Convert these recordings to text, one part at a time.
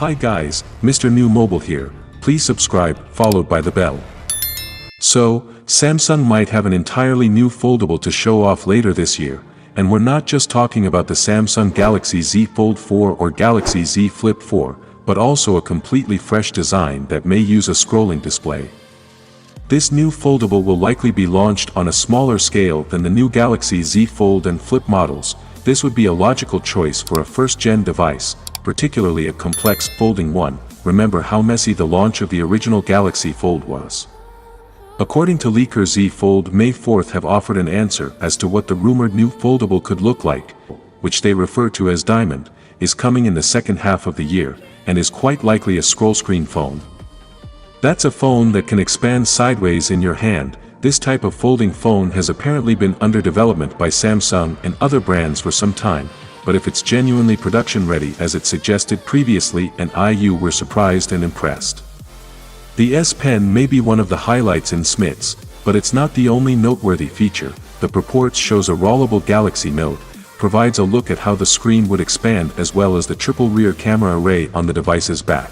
Hi guys, Mrnewmobile here, please subscribe, followed by the bell. So, Samsung might have an entirely new foldable to show off later this year, and we're not just talking about the Samsung Galaxy Z Fold 4 or Galaxy Z Flip 4, but also a completely fresh design that may use a scrolling display. This new foldable will likely be launched on a smaller scale than the new Galaxy Z Fold and Flip models. This would be a logical choice for a first-gen device, particularly a complex folding one. Remember how messy the launch of the original Galaxy Fold was. According to leaker Z Fold May 4th have offered an answer as to what the rumored new foldable could look like, which they refer to as Diamond, is coming in the second half of the year, and is quite likely a scroll screen phone. That's a phone that can expand sideways in your hand. This type of folding phone has apparently been under development by Samsung and other brands for some time, but if it's genuinely production ready as it suggested previously, and IU were surprised and impressed. The S Pen may be one of the highlights in Smith's, but it's not the only noteworthy feature. The purports shows a rollable Galaxy Note, provides a look at how the screen would expand as well as the triple rear camera array on the device's back.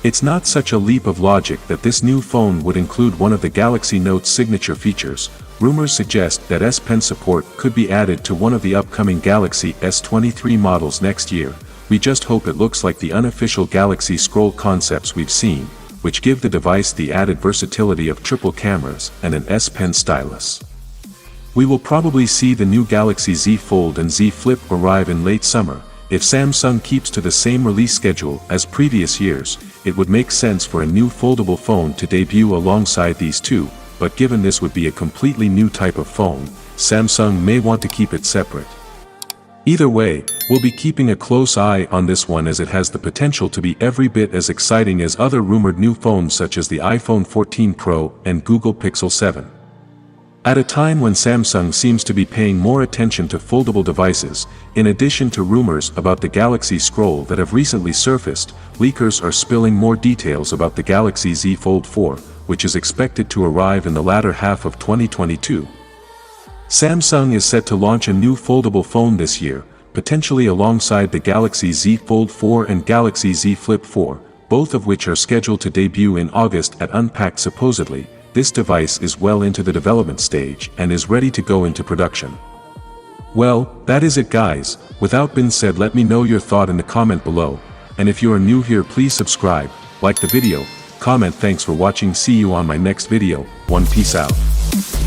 It's not such a leap of logic that this new phone would include one of the Galaxy Note's signature features. Rumors suggest that S Pen support could be added to one of the upcoming Galaxy S23 models next year. We just hope it looks like the unofficial Galaxy Scroll concepts we've seen, which give the device the added versatility of triple cameras and an S Pen stylus. We will probably see the new Galaxy Z Fold and Z Flip arrive in late summer. If Samsung keeps to the same release schedule as previous years, it would make sense for a new foldable phone to debut alongside these two, but given this would be a completely new type of phone, Samsung may want to keep it separate. Either way, we'll be keeping a close eye on this one as it has the potential to be every bit as exciting as other rumored new phones such as the iPhone 14 Pro and Google Pixel 7. At a time when Samsung seems to be paying more attention to foldable devices, in addition to rumors about the Galaxy Scroll that have recently surfaced, leakers are spilling more details about the Galaxy Z Fold 4, which is expected to arrive in the latter half of 2022. Samsung is set to launch a new foldable phone this year, potentially alongside the Galaxy Z Fold 4 and Galaxy Z Flip 4, both of which are scheduled to debut in August at Unpacked. Supposedly, this device is well into the development stage and is ready to go into production. Well, that is it guys. Without being said, let me know your thought in the comment below, and if you are new here please subscribe, like the video, comment. Thanks for watching, see you on my next video. Peace out.